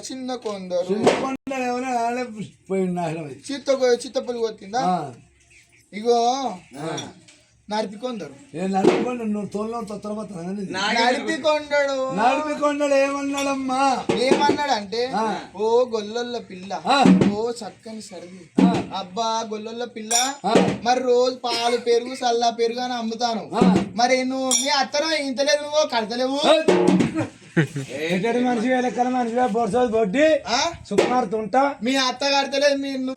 చిన్న కొందరు చిత్తపల్లి కొట్టిందా ఇగో నడిపికొందరు నడిపికొండడు ఏమన్నాడమ్మా ఏమన్నాడంటే ఓ గొల్లొల్ల పిల్ల ఓ చక్కని సరిది అబ్బా గొల్లొల్ల పిల్ల మరి రోజు పాలు పెరుగు సల్లా పెరుగు అని అమ్ముతాను మరి నువ్వు మీ అత్తనం ఇంతలేదు నువ్వు కడతలేవు మనిషి లెక్కల మనిషి బొడ్సోది బొడ్డి సుకుమారుతుంటా మీ అత్త కడతలేదు మీరు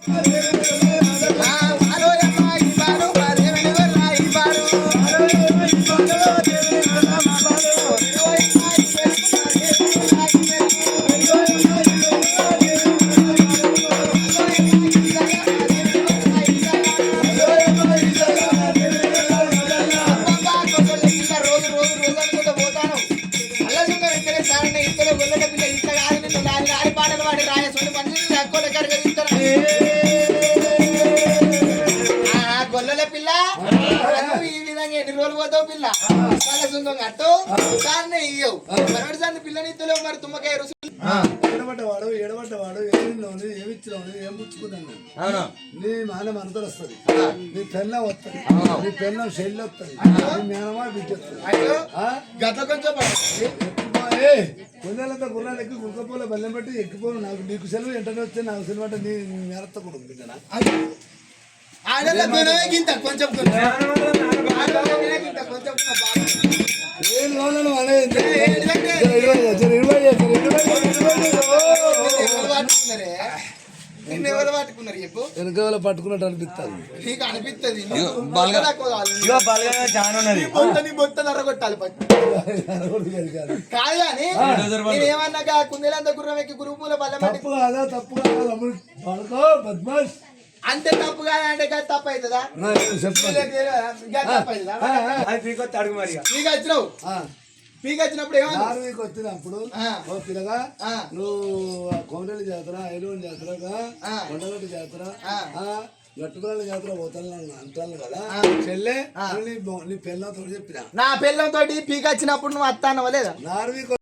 గొల్లల పిల్ల ఈ విధంగా ఎన్ని రోజులు పోతావు పిల్ల సుందరం కట్టు దాన్ని ఇయ్యవు మరొకటి సార్లు పిల్లని ఇస్తలేవు మరి తుమ్మకాయ రుసు ఎడబడ్డవాడు ఏమిచ్చినావు ఏం పుచ్చుకున్నాను నీ మాన మనతలు వస్తుంది నీ పెన్నం వస్తుంది నీ పెన్నం షెల్ వస్తుంది నీ మేనమా బిడ్డ వస్తుంది గత కొంచెం కొందరంతా గుర్రాలు ఎక్కి గుర్రపోల బెల్లం పెట్టి ఎక్కిపోను నాకు నీకు సెలవు వెంటనే వస్తే నాకు సెలవు అంటే నీ మేరత్త కూడా బిడ్డనా కొంచెం వెనకాల పట్టుకున్నట్టు అనిపిస్తుంది నీకు అనిపిస్తుంది కాదు ఏమన్నా కుందేలంతా గుర్రం ఎక్కి గురువు పూల బల్ల తప్పు కాదా తప్పు కాదా బద్మాష్ అంతే తప్పు కాదా అంటే తప్పు అవుతుందా నీకు వచ్చినావు పీకి వచ్చినప్పుడు మీకు వచ్చినప్పుడు ఓ పిల్లగా నువ్వు కోమరెల్లి జాతర ఐలోని జాతర కొండగట్టు జాతర గట్టుకురాళ్ళ జాతర పోతాను అంటాను కదా చెల్లె నీ పిల్లలతో చెప్పిన నా పిల్లలతో పీకి వచ్చినప్పుడు నువ్వు వస్తానవా లేదా నార్వీకు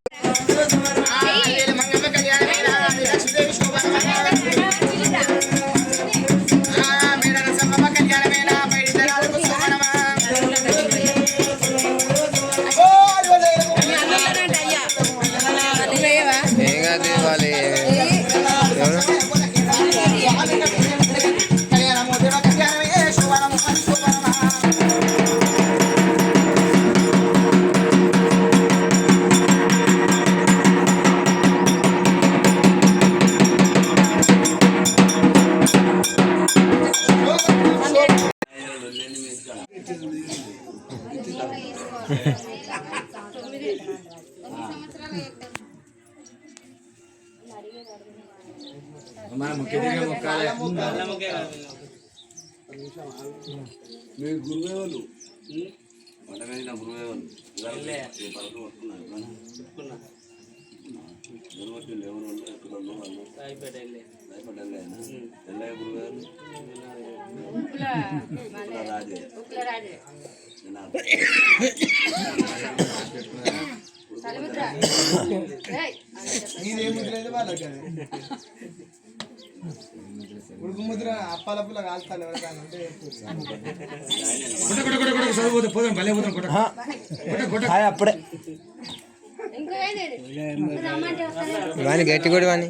మీ గురువేవాళ్ళు ఉడుకు ముద్ర అప్పాల పుల్ల కాల్తాలు అప్పుడే వాని గట్టి కూడా వాని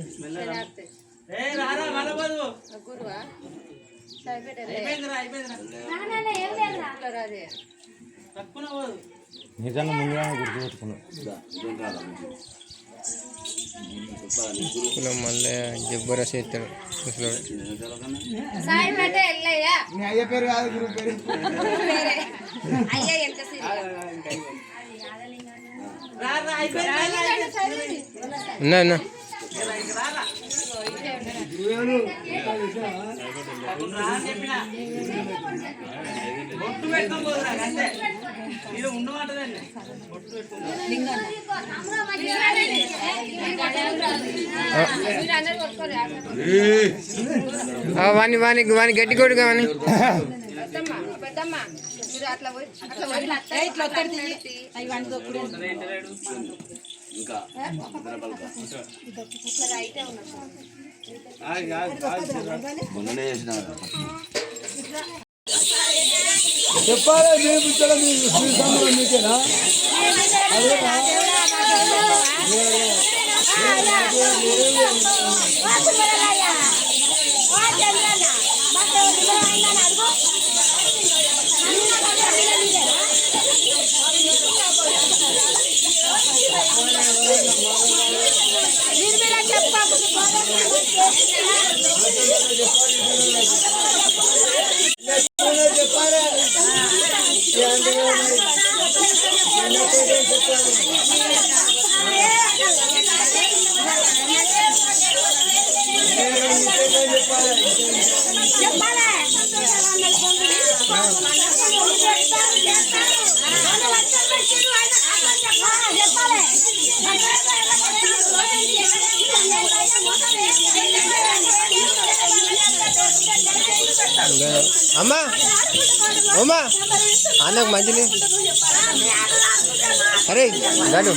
నిజంగా ముందుగా గుర్తుపెట్టుకున్నాం మళ్ళీ జబ్బరా చేస్తాడు అయ్య పేరు కాదు గురువు పేరు ఉన్నా వాని వాని వాని గట్టి కొడు కావని ఇంకా మొన్ననే చేసిన చెప్పాలి మీ బిడ్డల మీ సంబరం మీకేనా అమ్మా అమ్మా అన్నకు మంచిది అరే గాడు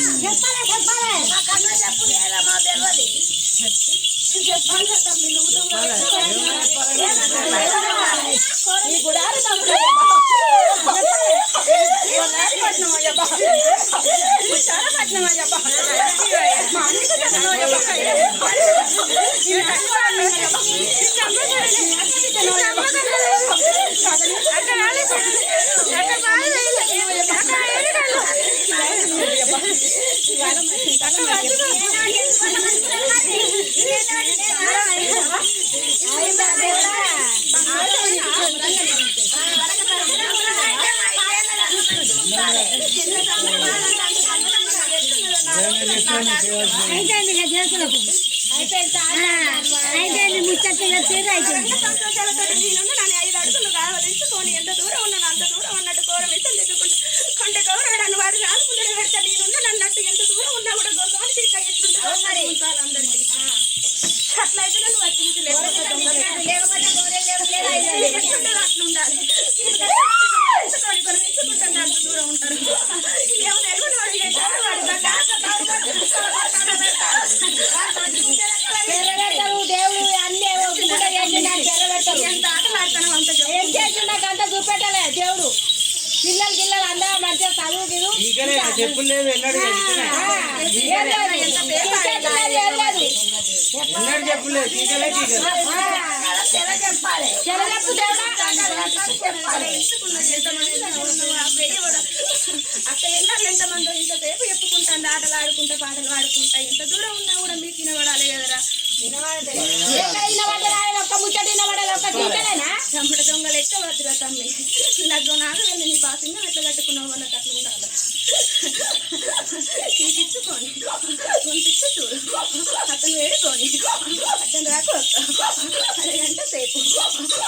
ఎంత దూరం ఉన్నాను అంత దూరం అన్నట్టు ఘోరం ఇష్టం తెచ్చుకుంటా కొంటే గౌరవాడు వాడు రాసుకుంటే పెడతా నేనున్నాను అన్నట్టు ఎంత దూరం ఉన్నా కూడా గొప్పని ఎట్లుంటారు అందరికీ అట్లయితే నువ్వు వచ్చి అట్లుండాలి ఇచ్చుకుంటాను అంత దూరం ఉంటారు అంత చూపెట్టాలి దేవుడు పిల్లలు అందరూ మంచిగా చదువు చెప్పులేదు అక్కడ వెళ్ళాలి ఎంతమంది ఇంతసేపు చెప్పుకుంటాను ఆటలు ఆడుకుంటా పాటలు పాడుకుంటా ఎంత దూరం ఉన్నా కూడా మీకు వినబడాలి కదరా చంపట దొంగలు ఎక్క వద్దురా తమ్మి నాకు నాకు వెళ్ళి నీ పాసింగా ఎట్లా కట్టుకున్నావు వాళ్ళకి అట్లా ఉండాలి తీపిచ్చుకొని పంపించు చూడు అతను వేడుకొని అతను రాకు అరగంట సేపు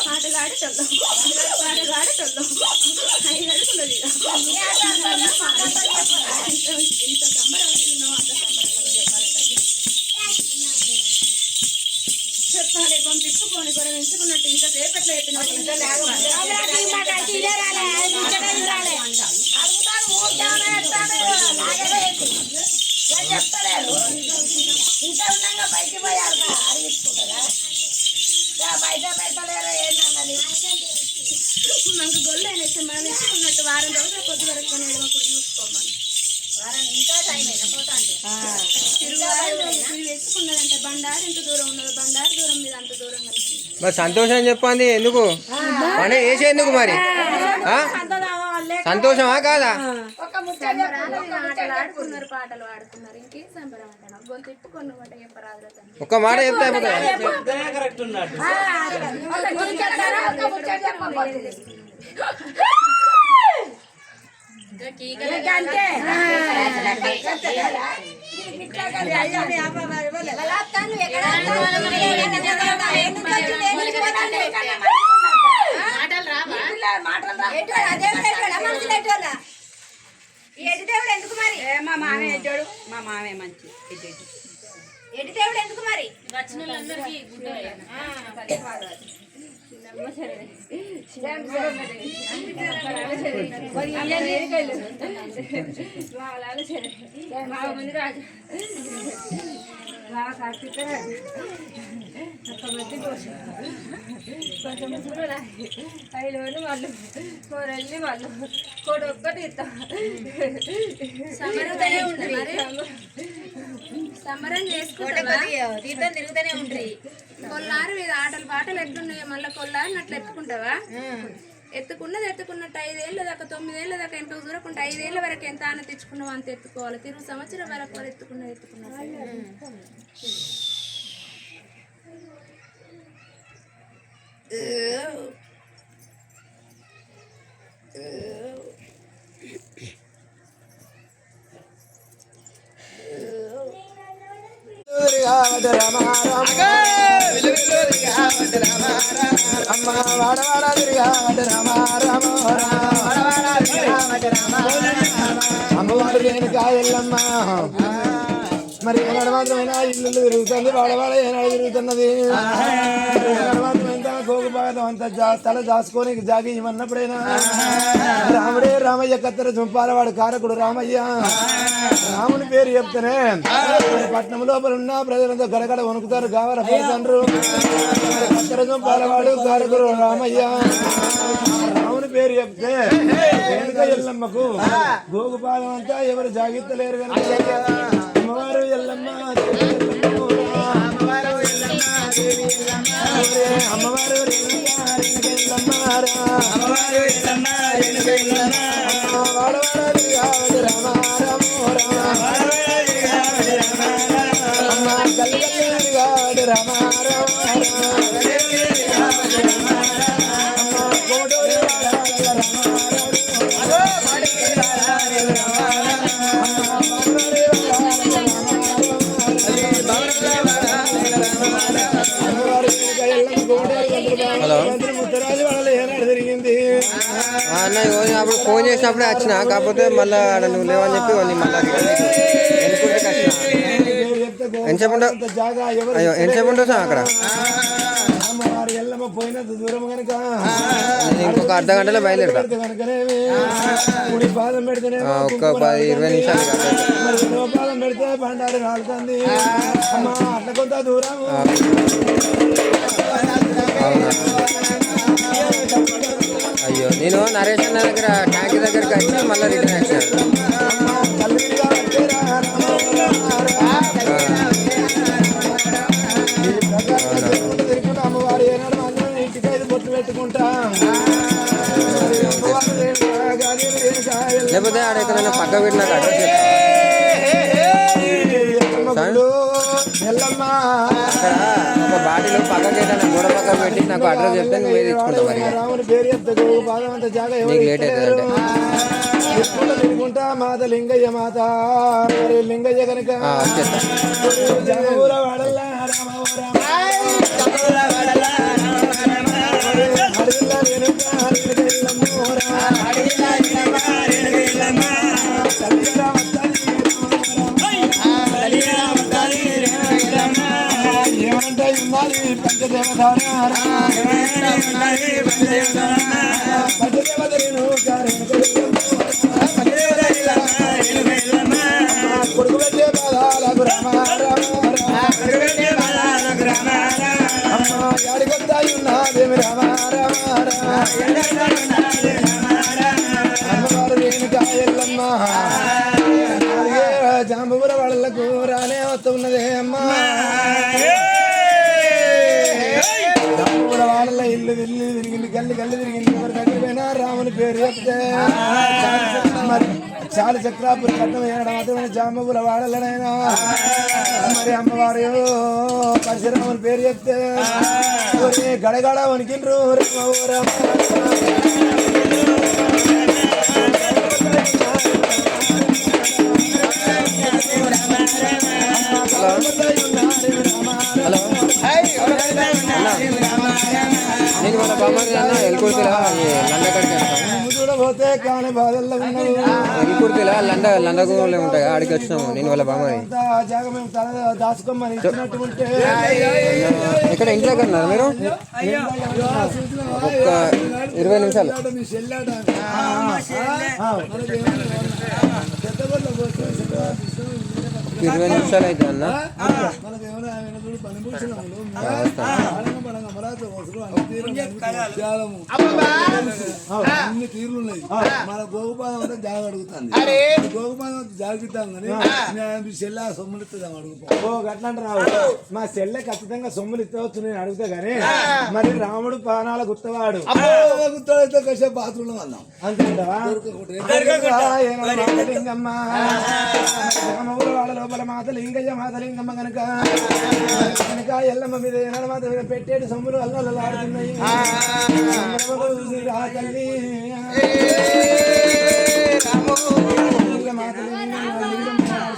ఆటలు ఆడటోళ్ళం పాటలు ఆడటోళ్ళం 5 అడుగులు ఇంత సంబరం ఉన్నావు అంత సంబరంగా చెప్పాలి కొంత తిప్పుకొని గొడవ ఎంచుకున్నట్టు ఇంత సేపట్లో చెప్తలేరు ఇంత ఉన్నాగా బయటికి పోయారు అడిగించుకుంటారా బయట పెట్టలేరు ఏంటన్నది మనకు గొల్లు అయినా మనం ఇచ్చుకున్నట్టు వారం రోజులు పొద్దు వరకు కొనేటప్పుడు చూసుకోమని వారం ఇంకా టైం అయినా పోతా తిరుగు తెచ్చుకున్నదంటే బండారు ఎంత దూరం ఉన్నదో బండారు దూరం మీద అంత దూరం కలిసింది మరి సంతోషం చెప్పండి ఎందుకు పని వేసేందుకు మరి సంతోషమా కాదా ఆటలు ఆడుకున్నారు పాటలు ఆడుకున్నారు ఇంకేం సంబరం అంటాను గొంతు తిప్పుకొని చెప్పరాదు ఒక్క మాట చెప్తే అయిపోతుంది కరెక్ట్ ఉన్నాడు ఎడిదేవుడు ఎందుకు మరి మా మామే ఎడ్డాడు మా మామే మంచి ఎడిదేవుడు ఎందుకు మరి కొంచెం ఐదు వాళ్ళు కూరల్ని వాళ్ళు కోడి ఒక్కటి ఇస్తాం సమరంగానే ఉంటుంది మరి సమరం చేసుకుంటా తిరుగుతూనే ఉంటుంది కొల్లారు ఇది ఆటలు పాటలు ఎట్లున్నాయో మళ్ళీ కొల్లారు అట్లా ఎత్తుకుంటావా ఎత్తుకున్నట్టు 5 ఏళ్ళ దాకా 9 ఏళ్ళ దాకా ఎంత దూరకుంటే 5 ఏళ్ళ వరకు ఎంత ఆన తెచ్చుకున్నావు అంత ఎత్తుకోవాలి తిరుగు సంవత్సరం వరకు వాళ్ళు ఎత్తుకున్నా అమ్మ వాడవాడ తిరిగాడు రామ రామ అమ్మవాడు నేను కాయల్లమ్మ మరి ఏనాడు మాత్రమైనా ఇల్లు తిరుగుతుంది వాడవాడ ఏనాడు తిరుగుతున్నది ఏనాడు మాత్రమైనా కోకుపాదం అంతా తల దాచుకొని జాగి ఇవన్నప్పుడైనా రాముడే రామయ్య కత్తెర చుంపాలవాడు కారకుడు రామయ్య రాముని పేరు చెప్తేనే పట్నం లోపల ఉన్న ప్రజలంతా గడగడ వణుకుతారు గావర పడుతుండ్రు కత్తెర చుంపాలవాడు కారకుడు రామయ్య రాముని పేరు చెప్తే వెనుక ఎల్లమ్మకు గోగుపాదం అంతా ఎవరు జాగిత్తలేరు కనుక అమ్మవారు ఎల్లమ్మ అమ్మవారు హలో ముత్తరాజు వాళ్ళ ఏనాడు జరిగింది అన్న అప్పుడు ఫోన్ చేసినప్పుడే వచ్చిన కాకపోతే మళ్ళీ ఆడ నువ్వు లేవని చెప్పి మళ్ళీ ఎంతసేపు ఉండవు జాగా ఎవరు అయ్యో ఎంతసేపు ఉండవు సార్ అక్కడ అమ్మవారు ఎల్లమ్మ పోయినంత దూరం కనుక ఇంకొక అర్ధ గంటలో బయలుదేరుతా కనుకనేమి కుడి పాదం పెడితేనే ఒక్క 10-20 నిమిషాలు మరి ఎడమ పాదం పెడితే బండారు కాలుతుంది అమ్మ అట్లా కొంత దూరం అవునా అయ్యో నేను నరేష్ అన్న దగ్గర ట్యాంక్ దగ్గరికి వచ్చి మళ్ళీ రిటర్న్ వచ్చాను అమ్మవారు ఏనాడు అందరం ఇంటికి 5 బొట్లు పెట్టుకుంటా లేకపోతే ఆడ ఎక్కడైనా పక్క పెట్టిన అడ్రస్ అక్కడ ఒక బాటిలో పక్కకి ఏదైనా గోడ పక్క పెట్టి నాకు అడ్రస్ చెప్తే నువ్వే తెచ్చుకుంటావు మరి రాముని పేరు చెప్తాడు బాధం అంత జాగా నీకు లేట్ అవుతుంది అంటే తిరుగుకుంటా మాత లింగయ్య మాత మరి లింగయ్య కనుక కొడుకు పెట్టే బాధాలకు యాడికొద్దాయి ఉన్నదేమి అమ్మవారు రేణుకా ఎల్లమ్మ జాంబూర వాళ్ళకు రానే వస్తున్నదే అమ్మా వాళ్ళ ఇల్లు వెళ్ళి తిరిగింది గల్లి తిరిగింది ఎవరి దగ్గర పోయినా రాముని పేరు చెప్తే మరి చాలు చక్రాపురి కట్టం వేయడం మాత్రమే జాంబూల వాడలనైనా మరి అమ్మవారు పరశురాముని పేరు చెప్తే గడగడ వణికిండ్రు హలో నేను మన బామ్మ వెళ్ళిపోతే నందకడికి చూడబోతే కాని బాధల్లో ఉన్నావు కుర్తిలా లందగూడలో ఉంటాయి ఆడికి వచ్చినాము నేను వాళ్ళ బామ్మ అంతా జాగా మేము తల దాచుకోమని ఇచ్చినట్టు ఉంటే ఇక్కడ ఇంట్లో కన్నా మీరు ఒక్క 20 నిమిషాలు మీ చెల్లాట మనకి 20 నిమిషాలు అయితే అన్న మనకేమైనా ఆయన చూడు పని పూసినాము పడంగా అమరావతి వసలు అన్ని తీర్లు ఉన్నాయి మన గోగుపాదం అంతా జాగ అడుగుతుంది గోగుపాదం జాగిస్తాం కానీ మీ చెల్లి ఆ సొమ్ములు ఇస్తుందాం అడుగుతాం. ఓ గట్లంటే రావు మా చెల్లె ఖచ్చితంగా సొమ్ములు ఇస్తవచ్చు నేను అడుగుతా గానీ మరి రాముడు ప్రాణాల గుత్తవాడు గుర్తుడైతే కసే బాత్రూంలో వద్దాం అంతేంటవా లింగమ్మ వాళ్ళ లోపల మాత లింగయ్య మాత లింగమ్మ కనుక కనుక ఎల్లమ్మ మీద ఏనాడు మాత మీద పెట్టేటి సొమ్ములు అల్లలు ఆడుతున్నాయి రా తల్లి మాత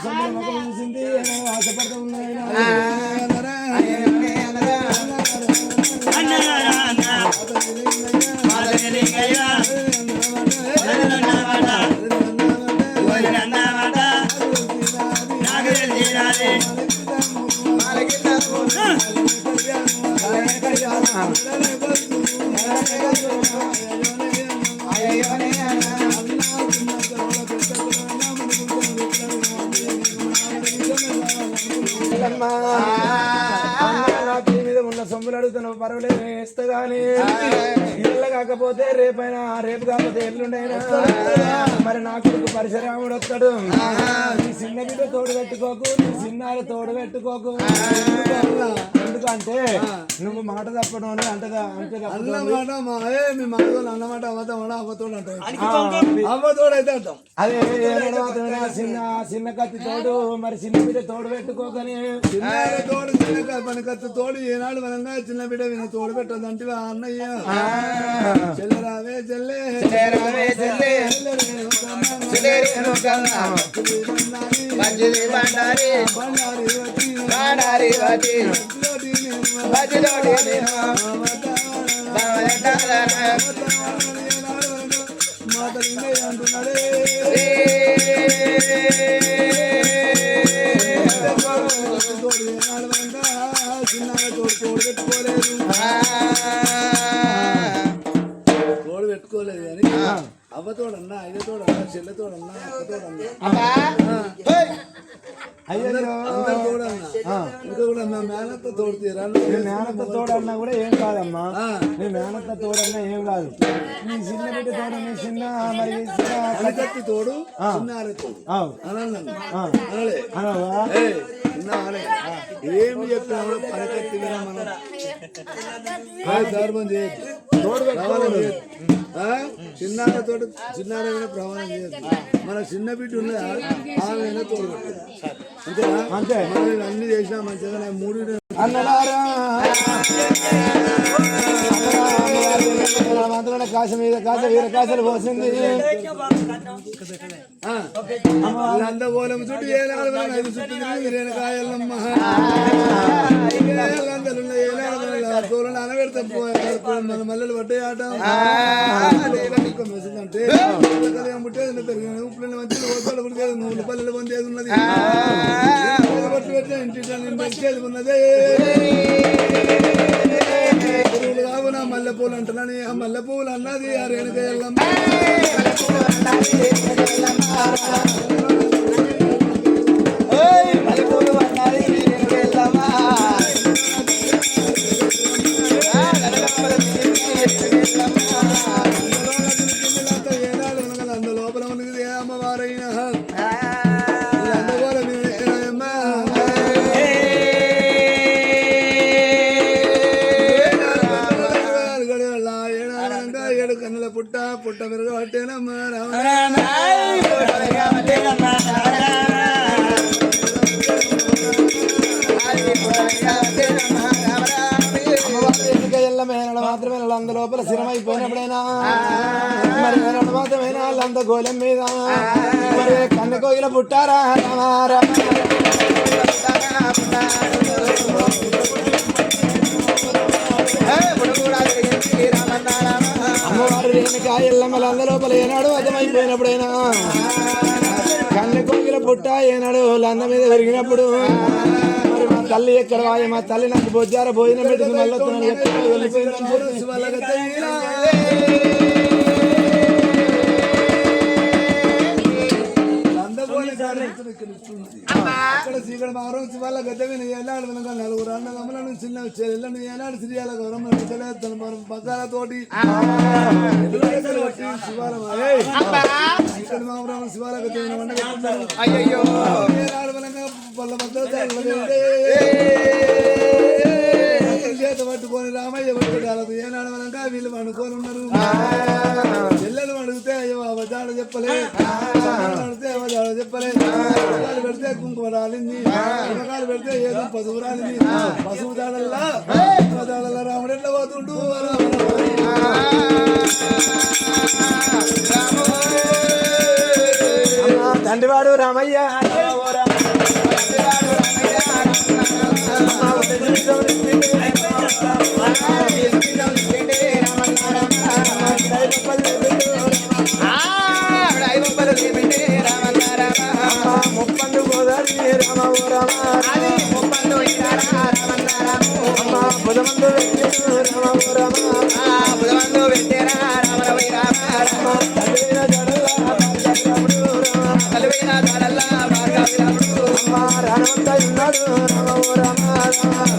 సొమ్ములు మొక్క చూసింది ఆశపడుతూ ఉన్నాయి మీద ఉన్న సొమ్ములు అడుగుతున్నావు పర్వాలేదు వేస్తా గానీ ఇళ్ళ కాకపోతే రేపైనా రేపు కాకపోతే ఎల్లుండైనా మరి నా కొడుకు పరశురాముడు వస్తాడు నీ చిన్న బిడ్డ తోడు పెట్టుకోకు నీ చిన్నారి తోడు పెట్టుకోకు ఎందుకంటే నువ్వు మాట తప్పడం అని అంటదా అన్నమాట మీ మాటలు అన్నమాట అవ్వతామా అవ్వతోడు అంటాం అవ్వతోడు అయితే అంటాం అదే చిన్న కత్తి తోడు మరి చిన్న బిడ్డ తోడు పెట్టుకోకని చిన్న తోడు చిన్న పని కత్తి తోడు ఏనాడు వనంగా చిన్న బిడ్డ విన తోడు పెట్టదంటే అన్నయ్య చెల్లరావే చెల్లె మాత అంటున్నాడే తోడు పెట్టుకోలేదు కానీ అవ్వతోడన్నా అయ్యతోడన్నా చెల్లెతోడన్నా అక్కతోడన్నా అందరు తోడన్నా ఇంకా కూడా నా మేనత్త తోడు తీరా మేనత్త తోడన్నా కూడా ఏం కాదమ్మా నీ మేనత్త తోడన్నా ఏం కాదు నీ చిన్న బిడ్డ తోడన్నా చిన్న మరి కత్తి తోడు చిన్నారే తోడు అనవా ఏమి చెప్పినా కూడా పరకత్తి వినా మనం ధర్మం చేయొద్దు ప్రమాణం చేయొద్దు చిన్నారతో చిన్నారే ప్రమాణం చేయొద్దు మన చిన్న బిడ్డ ఉన్నదా ఆమె తోడు పెట్టదు అంతేనా అంతే మనం అన్ని చేసినా మంచిగా మూడు అన్నడారా మాత్రమే కాశ మీద కాశ వీర కాశలు పోసింది లందగోళం చుట్టూ ఏనాడు చుట్టూ వీరేనకాయలమ్మ తోలు నానబెడతా మన మల్లెలు పట్టే ఆట అంటే ముట్టేది పెరిగిన ఉప్పులు మంచిగా ఓసాలు పుట్టేది నూనె పల్లెలు పొందేది ఉన్నది పట్టు పెట్టే ఇంటి వచ్చేది ఉన్నదే కావు నా మల్లెపూలు అంటున్నాను ఆ మల్లెపూలు అన్నది ఆ రేణుకాయలమ్మ లోపల ఉన్నది అమ్మవారైనా ఏడు కన్నుల పుట్ట పుట్ట మెరుగబట్టేనమ్మ మాత్రమే అంత లోపల స్థిరమైపోయినప్పుడైనా మరి మాత్రమే వాళ్ళంత గోళం మీద మరి కన్ను కోయిల పుట్టారా అమ్మవారు రేణుకా ఎల్లమ్మల అంద లోపల ఏనాడు అర్థమైపోయినప్పుడైనా పుట్ట ఏనాడు లంద మీద పెరిగినప్పుడు మరి మా తల్లి ఎక్కడ వాయ మా తల్లి నాకు బొజ్జార భోజనం పెట్టింది మళ్ళీ వస్తున్నాను ఎక్కడ వెళ్ళిపోయిందని అక్కడ శ్రీగడ మారం శివాల గద్దె మీద ఏనాడు వెనక నలుగురు అన్నదమ్ములను చిన్న చెల్లెలను ఏనాడు శ్రీయాల గౌరవం తన బజారతోటి శివాల మామరామ శివాల గద్దె మీద వండ అయ్యయ్యో ఏనాడు వెనక పళ్ళ చేత పట్టుకొని రామయ్య పట్టుకోలేదు ఏనాడు వెనక వీళ్ళు పండుకొని ఉన్నారు చెల్లెలు అడిగితే అయ్యో అవజాడ చెప్పలే అడిగితే అవజాడ చెప్పలే పుస్తకాలు పెడితే కుంకుమ రాలింది పుస్తకాలు పెడితే ఏదో పసుపు రాలింది పసుపు దాడల్లా రాముడు ఎట్లా పోతుండు తండ్రివాడు రామయ్య ముప్పండు గోదావరి రామ ఓ రామ ముప్పండు బుధమందు వెంకటేశ్వర రామ ఓ రామ బుధమందు వెంకటేశ్వర రామ రామ తల్లిన జడల్లా రాముడు తల్లిన జడల్లా రాముడు అమ్మ రానవంత ఉన్నాడు రామ ఓ రామ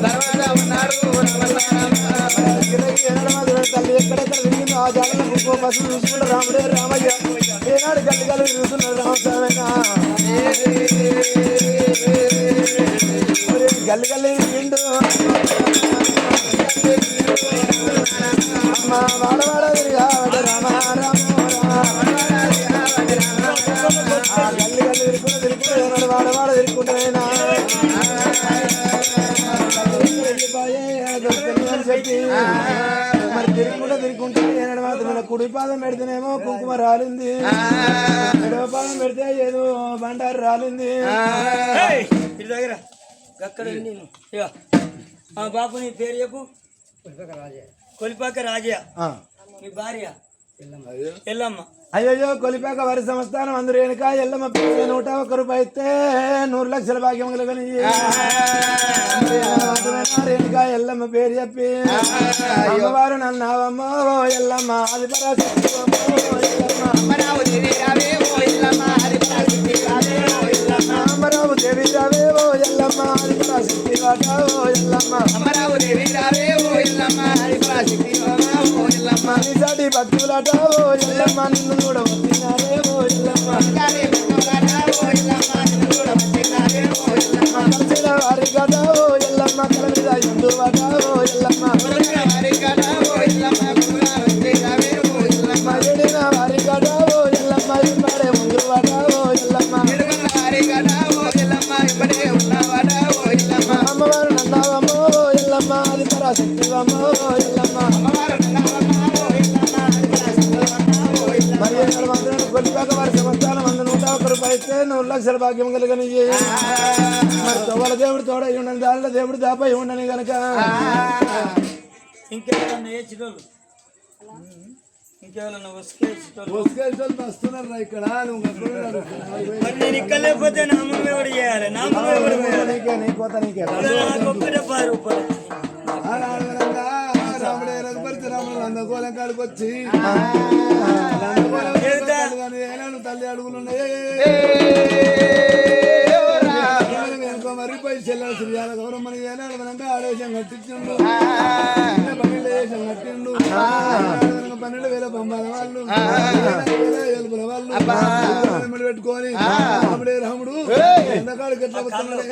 తర్వాత ఉన్నాడు తల్లి ఎక్కడెక్కడ తిరిగిందో ఆ జాడల ముప్పో పసుపు చూసుకుంటూ రాముడే రామయ్య ఏనాడు గల్లి గల్లి తిరుగుతున్నాడు రామస్వామి గల్లి గల్లి తిరిగిండు అమ్మ వాడవాడ తిరిగా రామ రామ గల్లి గల్లి తిరుగుకుంటూ ఏనాడు వాడవాడ తిరుగుకుంటున్నా చెప్పి మరి తిరుగుకుంటే ఏనాడు మాత్రం కుడి పాదం పెడితేనేమో కుంకుమ రాలింది ఎడవ పాదం పెడితే ఏదో బండారు రాలింది దగ్గర అక్కడ బాబు నీ పేరు చెప్పు కొలిపాక రాజయ్య మీ భార్య ఎల్లమ్మ అయ్యో కొలిపాక వారి సంస్థానం అందరూ వెనుక ఎల్లమ్మ పేరు 101 రూపాయి ఇస్తే 100 లక్షల భాగ్యం కలగని రేణుక ఎల్లమ్మ పేరు చెప్పి అమ్మవారు నన్నావమ్మ ఓ ఎల్లమ్మ అది పరాశక్తి అమ్మరావు దేవి రావే ఓ ఎల్లమ్మ అది పరాశక్తి అమ్మరావు దేవి రావే ఓ ఎల్లమ్మ అది పరాశక్తి ఓ ఎల్లమ్మ నిజాటి భక్తులట ఓ ఎల్లమ్మ నిన్ను కూడా వచ్చినారే ఓ ఎల్లమ్మ కలిసిన వారి గట ఓ ఎల్లమ్మ కల మీద ఇందువట ఓ ఎల్లమ్మ ఎడిన వారి గట ఓ ఎల్లమ్మ ఇప్పుడే ముందువట ఓ ఎల్లమ్మ అమ్మవారు నన్నావమ్మ ఓ ఎల్లమ్మ అది పరాశక్తివమ్మ ఓ ఎల్లమ్మ మరి కొలిపాక వారి సంస్థానం 101 రూపాయి ఇస్తే 100 లక్షల భాగ్యం కలిగని మరి తోవల దేవుడు తోడై ఉండని దానిలో దేవుడు దాపై ఉండని గనక ఇంకేమన్నా వస్తున్నారు ఇక్కడ మరి నేను ఇక్కడ లేకపోతే నామం ఎవరు చేయాలి నామం ఎవరు నీకే గొప్ప 10 రూపాయలు రాముడే రఘుపతి రాముడు నందగోళం కాడికి వచ్చి తల్లి అడుగులున్నాయి మరి పై చెల్లెలు శ్రీయాల గౌరమ్మని ఏనాడు మనక ఆడేశం కట్టించిండు 12,000 కట్టిండు 12,000 బొమ్మల వాళ్ళు 7,000 వాళ్ళు పెట్టుకొని రాముడే రాముడు ఎండకాడికి ఎట్లా వస్తున్నాడు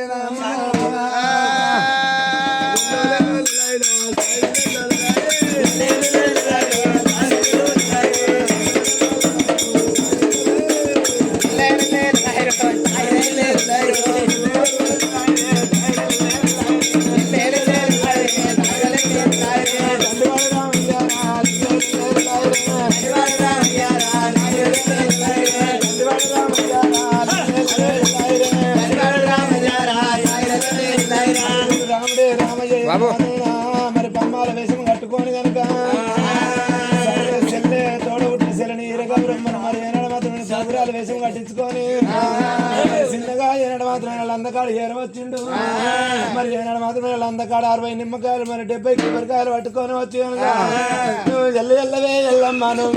మరి బొమ్మల వేషం కట్టుకొని కనుక చెల్లె తోడబుట్టిన చెల్లని ఈరగౌరమ్మను మరి ఏనాడు మాత్రం సౌకర్యాల వేషం కట్టించుకొని చిన్న వాడు ఏరవచ్చిండు మరి ఏనాడు మాత్రం అందకాడ 60 నిమ్మకాయలు మరి 70 కొబ్బరికాయలు పట్టుకొని వచ్చి నువ్వు ఎల్లవే ఎల్లమ్మ నువ్వు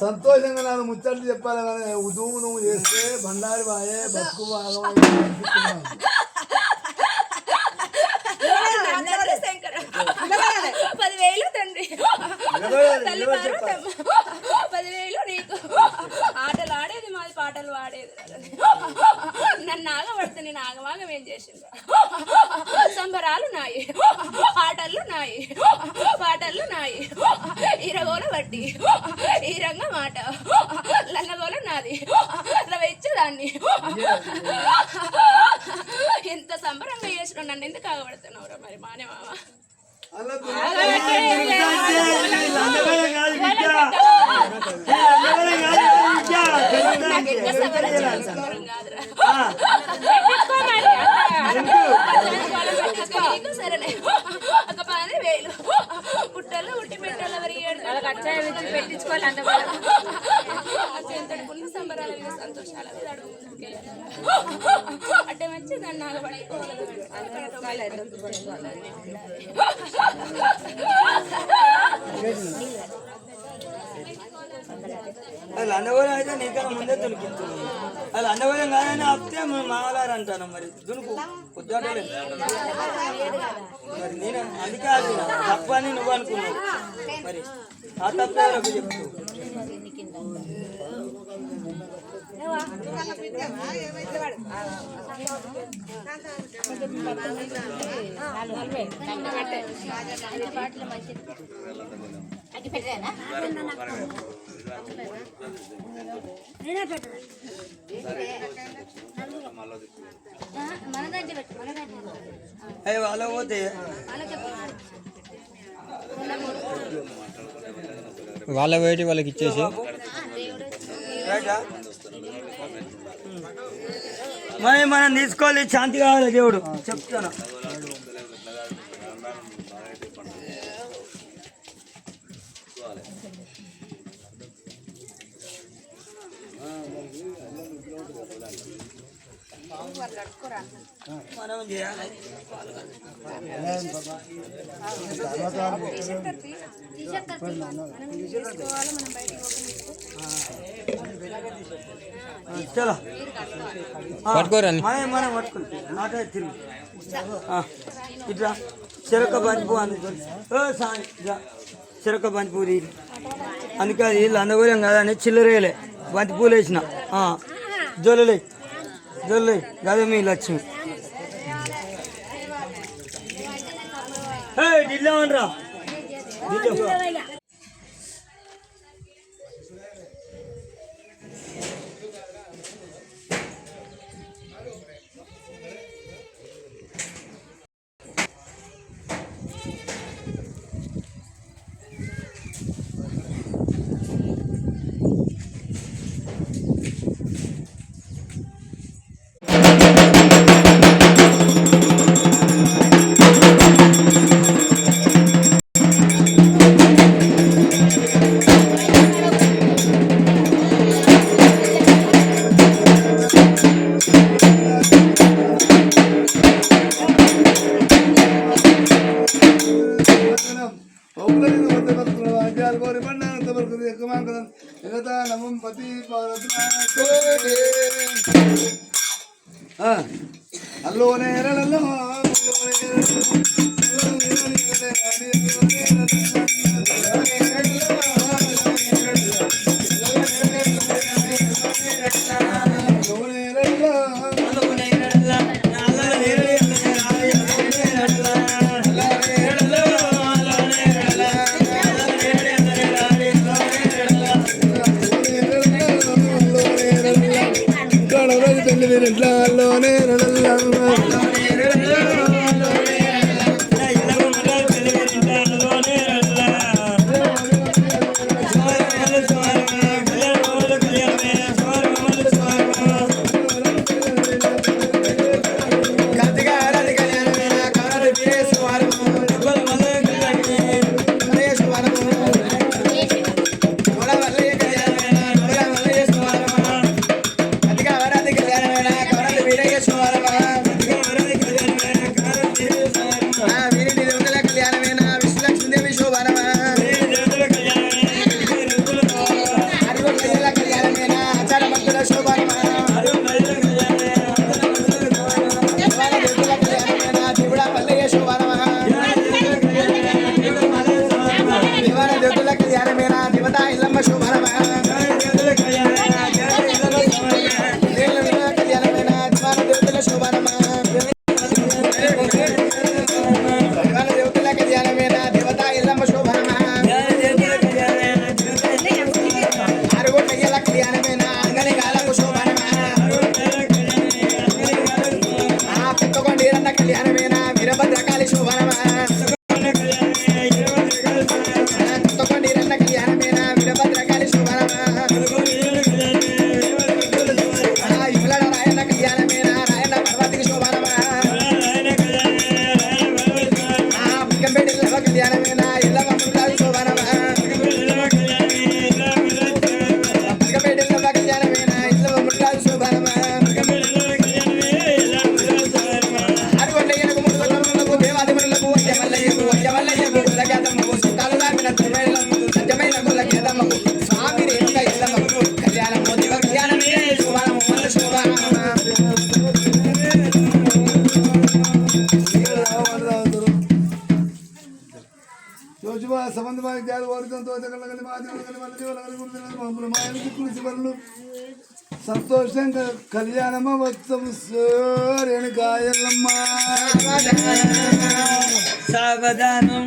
సంతోషంగా నాకు ముచ్చట్లు చెప్పాలి కానీ ఉదువు నువ్వు చేస్తే బండారి బాయే బతుకు భాగం 10,000 తండ్రి తల్లి 10,000 నీకు ఆటలు ఆడేది మాది పాటలు పాడేది నన్ను ఆగబడితే నేను ఆగమాగం ఏం చేసింది సంబరాలు నాయి ఆటలు నాయి పాటలు నాయి ఈరగోల బట్టి ఈ రంగ మాట లన్నగోల నాది రవిచ్చేదాన్ని ఎంత సంబరంగా చేసిన నన్ను ఎందుకు ఆగబడుతున్నావురా మరి మానే మామ సరేనే ఒక 10,000 పుట్టలు ఉట్టి పెట్టాలి పెట్టించుకోవాలి ఎంతటి పుణ్య సంబరాల మీద సంతోషాల మీద అడుగు అడ్డం వచ్చి దాన్ని ఆగబడి అది అన్నవరం అయితే నీకన్నా ముందే దునికించున్నాను అది అన్నవరం కాదని ఆపితే మామగారు అంటాను మరి దునుకు పొద్దుటలేదు మరి నేను అందుకే ఆపిన తప్ప అని నువ్వు అనుకున్నావు మరి ఆ తప్పేవరకు చెప్తూ వాళ్ళ పోతే వాళ్ళ వేటి వాళ్ళకి ఇచ్చేసి మరి మనం తీసుకోవాలి శాంతి కావాలి దేవుడు చెప్తాను మనం చేయాలి చలో పట్టుకోరండి మనం పట్టుకుంటాం నాటే తిరుగు ఇట్లా చెరక బంతిపూ చెరక బంతిపూరి అందుకే అది లందగూరం కదా అని చిల్లరేలే బంతిపూలు వేసిన జొల్లలే జొల్లే గదే మీ లక్ష్మి ఢిల్లీ అనరా అల్లో నేరలలో సంతోషంగా కళ్యాణమ వత్సము రేణుకాయల్లమ్మ సావధానం